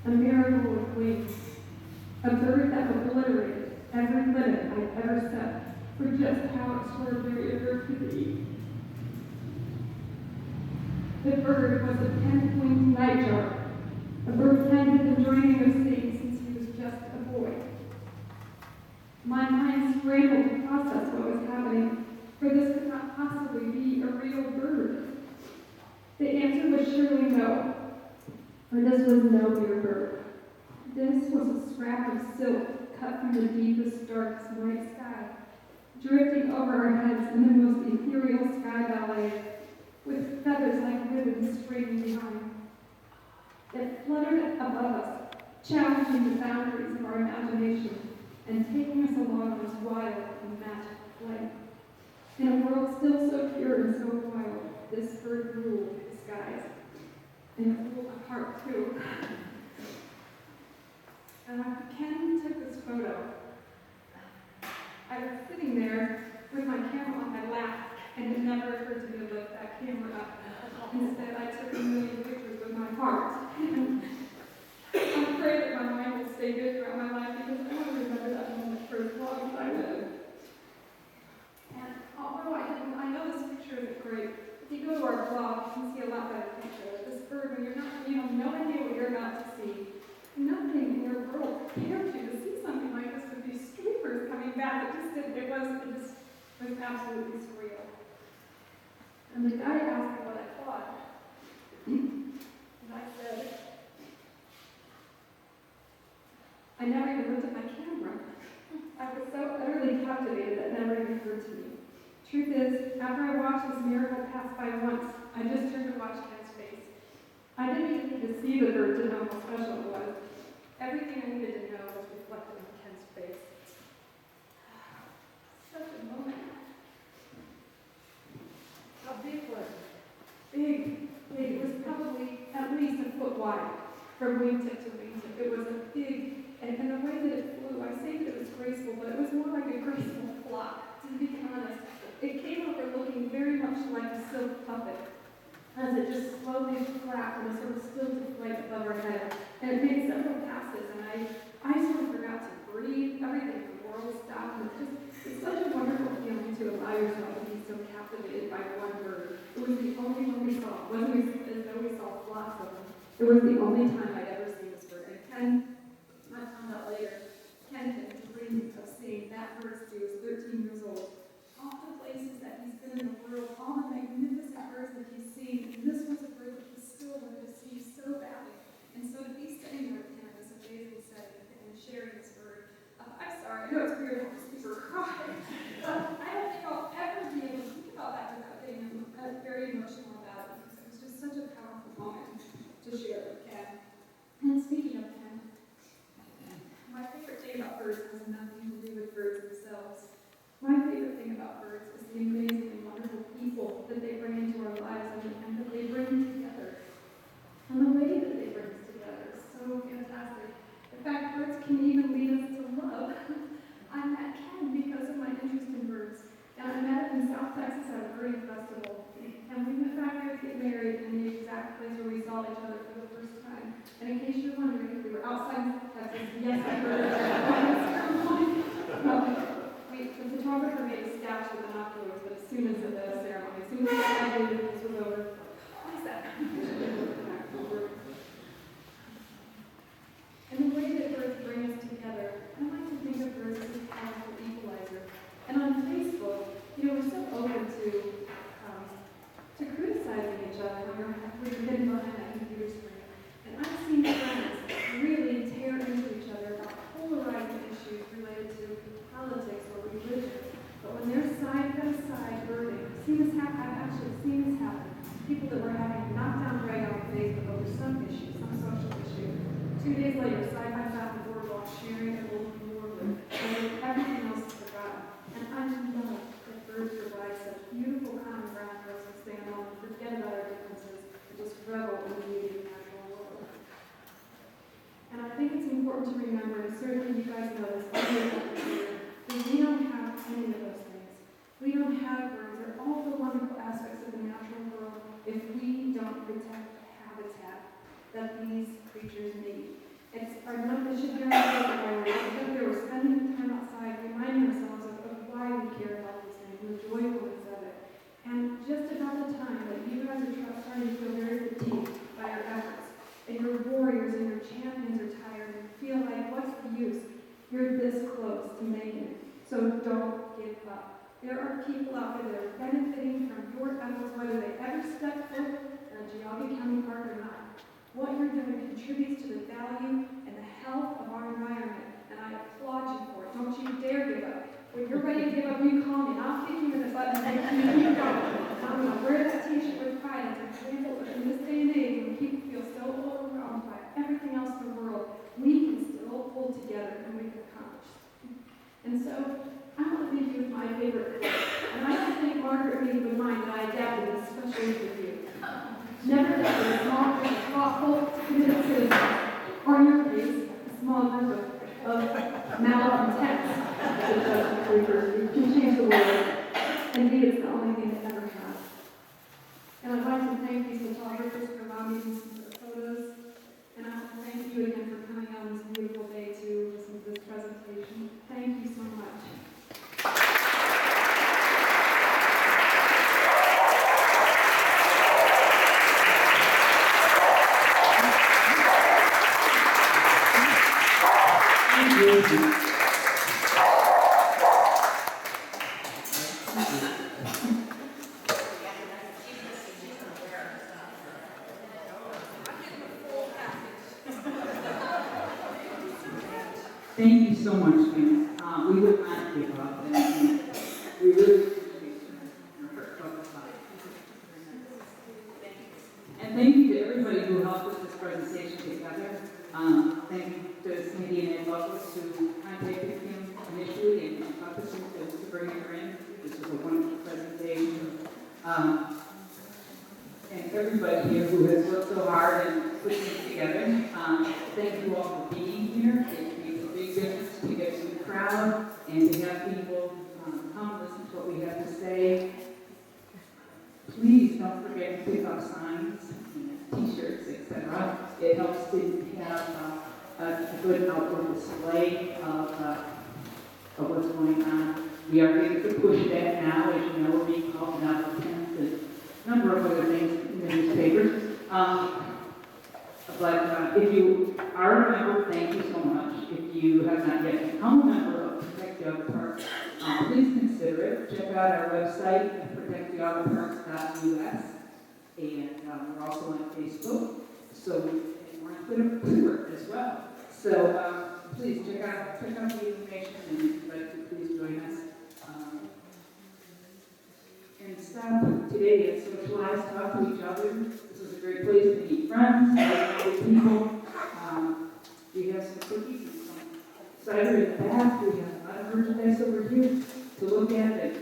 a miracle with wings, a bird that obliterated every limit I'd ever set for just how extraordinary a bird could be. The bird was a 10-point nightjar, a bird Ken had been dreaming of seeing since he was just a boy. My mind scrambled to process what was happening, for this could not possibly be a real bird. The answer was surely no, for this was no mere bird. This was a scrap of silk cut from the deepest, darkest night sky, drifting over our heads in the most ethereal sky ballet, with feathers like ribbons streaming behind. It fluttered above us, challenging the boundaries of our imagination and taking us along this wild and magic flight. In a world still so pure and so wild, this bird ruled the skies. And it ruled my heart, too. Ken took this photo. I was sitting there with my camera on my lap, and it never occurred to me to lift that camera up. Instead, I took a million pictures with my heart. And I'm afraid that my mind will stay good throughout my life because I want to remember that moment for as long as I live. And although I know this picture isn't great, if you go to our blog, you can see a lot better picture of this bird when you have no idea what you're about to see. Nothing in your world prepared you to see something like this with these streamers coming back. It was absolutely surreal. And the guy asked me what I thought. And I said, I never even looked at my camera. I was so utterly captivated that never even occurred to me. Truth is, after I watched this miracle pass by once, I just turned to watch Ken's face. I didn't even need to see the bird to know how special it was. Everything I needed to know was reflected in Ken's face. Such a moment. How big was it? Big. It was probably at least a foot wide from wingtip to wingtip. It was a big, and the way that it flew, I say that it was graceful, but it was more like a graceful flock, to be honest. It came over looking very much like a silk puppet, as it just slowly flapped and sort of stilted flight above our head. And it made several passes, and I sort of forgot to breathe. Everything in the world stopped, and it's such a wonderful feeling to allow yourself to be so captivated by one bird. It was the only one we saw. It wasn't as though we saw flocks of them. It was the only time I'd ever seen this bird. And Ken, I found out later, Ken had dreamed of seeing that bird since he was 13 years old. All the places that he's been in the world, all the magnificent birds that he's seen, and this was a bird that he still wanted to see so badly. And so to be sitting there with him in this amazing setting and sharing this bird, I'm sorry, I know it's weird to have a speaker cry, but I don't think I'll ever be able to think about that without getting very emotional about it, because it was just such a powerful moment to share with Ken. And speaking of Ken, my favorite thing about birds has nothing to do with birds themselves. My favorite thing about birds is the amazing and wonderful people that they bring into our lives and that they bring together. And the way that they bring us together is so fantastic. In fact, birds can even lead us to love. I met Ken because of my interest in birds. And I met him in South Texas at a birding festival. And we went back there to get married in the exact place where we saw each other for the first time. And in case you're wondering if we were outside South Texas, yes, we were. The photographer made a sketch with binoculars, but as soon as the ceremony, as soon as the graduation was over, I said, and the way that birds bring us together, I like to think of birds as a powerful equalizer. And on Facebook, we're so open to criticizing each other when we're hidden behind that computer screen. And I've seen friends really tear into each other about polarizing issues related to politics or religion. But when they're side by side birding, I've actually seen this happen. People that were having a knockdown drag on Facebook over some issue, some social issue. 2 days later, side by side the boardwalk sharing a golden warbird, and everything else is forgotten. And I love that birds provide such beautiful common ground for us to stand on and forget about our differences and just revel in the beauty of the natural world. And I think it's important to remember, and certainly you guys know this, that we don't have any of those things. We don't have birds or all the wonderful aspects of the natural world if we don't protect the habitat that these creatures need. should be our priority. Because there we're spending time outside, reminding ourselves of why we care about these things and the joyfulness of it. And just about the time that you guys are starting to feel very fatigued by your efforts, and your warriors and your champions are tired and feel like, what's the use? You're this close to making it. So don't give up. There are people out there that are benefiting from your efforts, whether they ever step foot in a Geauga County park or not. What you're doing contributes to the value and the health of our environment, and I applaud you for it. Don't you dare give up. When you're ready to give up, you call me, and I'll kick you in the butt and make you keep going. I'm going to wear that t-shirt with pride as an example that in this day and age, when people feel so overwhelmed by everything else in the world, we can still pull together and make it accomplish. And so, I want to leave you with my favorite quote. And I don't think Margaret Mead would mind that I adapted it, especially for you. Never let a small group of thoughtful, committed citizens, or in your case, a small group of malcontents, you can change the world. Indeed, it's the only thing that ever has. And I'd like to thank these photographers for allowing me to listen to the photos. And I want to thank you again for coming out on this beautiful day to listen to this presentation. Thank you so much. Thank you so much, Kim. We would not give up, and we really appreciate your effort. And thank you to everybody who helped put this presentation together. Thank you to Cindy and Ed Douglas who contacted Kim initially and talked us to bring her in. This was a wonderful presentation. And everybody here who has worked so hard and put this together. Thank you all for being here. It makes a big difference to get to the crowd and to have people come listen to what we have to say. Please don't forget to pick up signs, t-shirts, etc. It helps to have a good outward display of what's going on. We are able to push that now, as you know, we're being called applicants and a number of other things in the newspapers. But if you are a member, thank you so much. If you have not yet become a member of Protect Geauga Parks, please consider it. Check out our website at protectgeaugaparks.us, and we're also on Facebook. So and we're on Twitter as well. So please check out the information, and if you'd like to, please join us. And stop today and socialize, talk to each other. This is a great place to meet friends, like people. We have some cookies and some cider in the back. We have a lot of merchandise over here to look at that